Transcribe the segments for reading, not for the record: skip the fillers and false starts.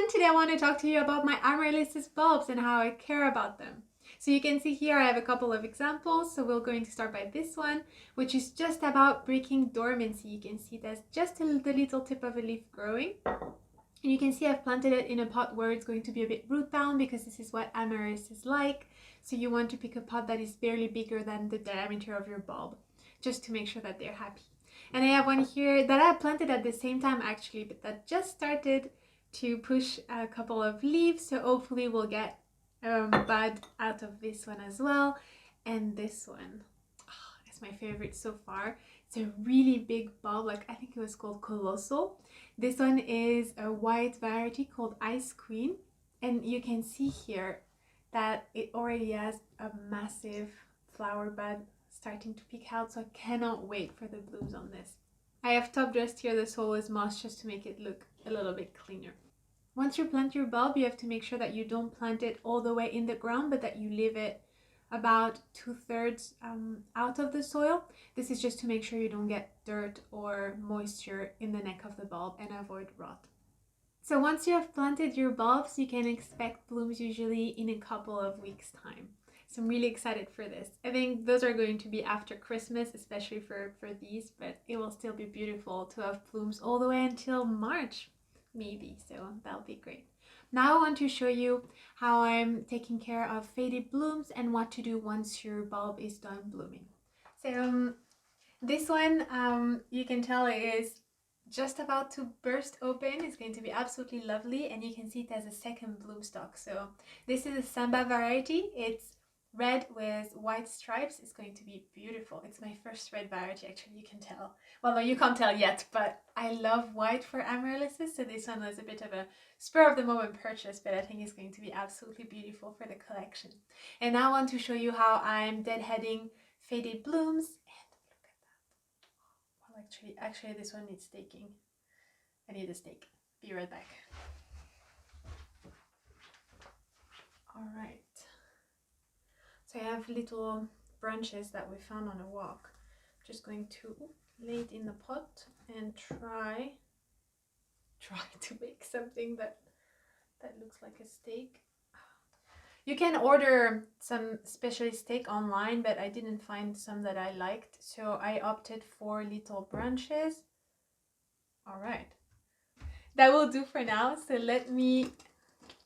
everyone! Today I want to talk to you about my Amaryllis bulbs and how I care about them. So you can see here I have a couple of examples. So we're going to start by this one, which is just about breaking dormancy. You can see there's just the little tip of a leaf growing. And you can see I've planted it in a pot where it's going to be a bit root bound because this is what Amaryllis is like. So you want to pick a pot that is barely bigger than the diameter of your bulb, just to make sure that they're happy. And I have one here that I planted at the same time actually, but that just started to push a couple of leaves, so hopefully we'll get bud out of this one as well. And this one, it's my favorite so far. It's a really big bulb, like I think it was called Colossal. This one is a white variety called Ice Queen, and you can see here that it already has a massive flower bud starting to peek out, so I cannot wait for the blooms on this. I have top dressed here the soil is moss just to make it look a little bit cleaner. Once you plant your bulb, you have to make sure that you don't plant it all the way in the ground, but that you leave it about 2/3 out of the soil. This is just to make sure you don't get dirt or moisture in the neck of the bulb and avoid rot. So once you have planted your bulbs, you can expect blooms usually in a couple of weeks' time. So I'm really excited for this. I think those are going to be after Christmas, especially for these, but it will still be beautiful to have blooms all the way until March. Maybe, so that'll be great. Now I want to show you how I'm taking care of faded blooms and what to do once your bulb is done blooming. So this one, you can tell it is just about to burst open. It's going to be absolutely lovely, and you can see it has a second bloom stalk. So this is a Samba variety. It's red with white stripes. It's going to be beautiful. It's my first red variety, actually, you can tell. Well, no, you can't tell yet, but I love white for amaryllises, so this one was a bit of a spur of the moment purchase, but I think it's going to be absolutely beautiful for the collection. And now I want to show you how I'm deadheading faded blooms. And look at that. Well, actually this one needs staking. I need a stake. Be right back. All right. So I have little branches that we found on a walk. I'm just going to lay it in the pot and try to make something that looks like a steak. You can order some specialist steak online, but I didn't find some that I liked, so I opted for little branches. All right, that will do for now. So let me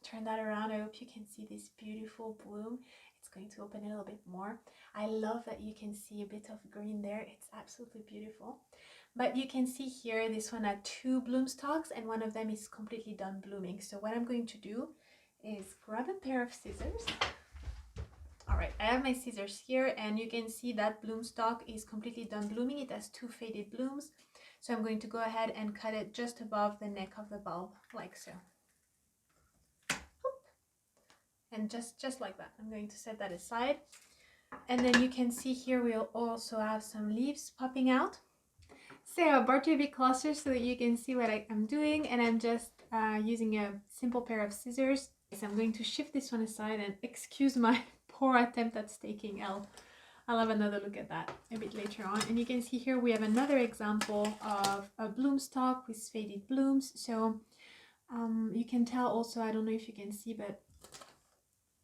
turn that around. I hope you can see this beautiful bloom. It's going to open a little bit more. I love that you can see a bit of green there. It's absolutely beautiful. But you can see here, this one had 2 bloom stalks and one of them is completely done blooming. So what I'm going to do is grab a pair of scissors. All right, I have my scissors here, and you can see that bloom stalk is completely done blooming. It has 2 faded blooms. So I'm going to go ahead and cut it just above the neck of the bulb, like so. And just like that. I'm going to set that aside. And then you can see here we'll also have some leaves popping out. So I brought you a bit closer so that you can see what I'm doing, and I'm just using a simple pair of scissors. So I'm going to shift this one aside, and excuse my poor attempt at staking. I'll have another look at that a bit later on. And you can see here we have another example of a bloom stalk with faded blooms. So you can tell also, I don't know if you can see, but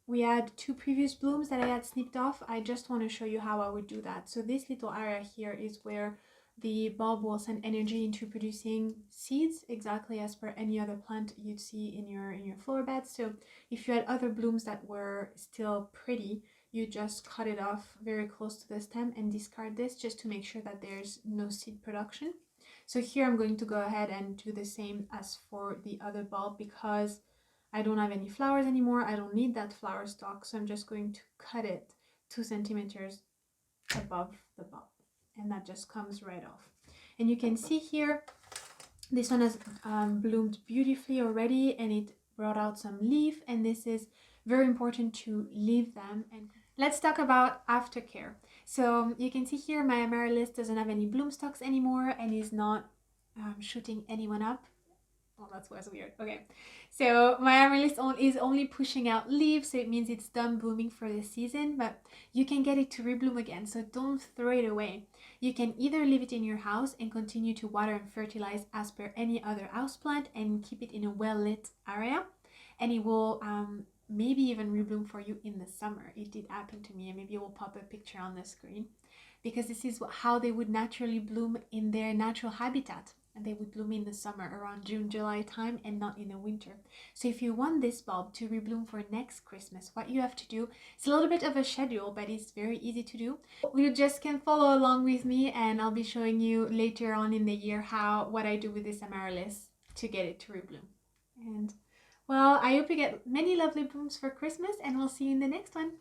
we had 2 previous blooms that I had snipped off. I just want to show you how I would do that. So this little area here is where the bulb will send energy into producing seeds, exactly as per any other plant you'd see in your flower bed. So if you had other blooms that were still pretty, you just cut it off very close to the stem and discard this just to make sure that there's no seed production. So here I'm going to go ahead and do the same as for the other bulb because I don't have any flowers anymore. I don't need that flower stalk, so I'm just going to cut it 2 centimeters above the bulb, and that just comes right off. And you can see here, this one has bloomed beautifully already, and it brought out some leaf, and this is very important to leave them. And let's talk about aftercare. So you can see here my Amaryllis doesn't have any bloom stalks anymore and is not shooting anyone up. Oh, that was weird. Okay, so my amaryllis is only pushing out leaves, so it means it's done blooming for the season, but you can get it to rebloom again, so don't throw it away. You can either leave it in your house and continue to water and fertilize as per any other houseplant and keep it in a well-lit area, and it will maybe even rebloom for you in the summer. It did happen to me, and maybe we'll pop a picture on the screen, because this is how they would naturally bloom in their natural habitat. And they would bloom in the summer around June, July time, and not in the winter. So if you want this bulb to rebloom for next Christmas, what you have to do, it's a little bit of a schedule, but it's very easy to do. You just can follow along with me, and I'll be showing you later on in the year what I do with this amaryllis to get it to rebloom. And well, I hope you get many lovely blooms for Christmas, and we'll see you in the next one.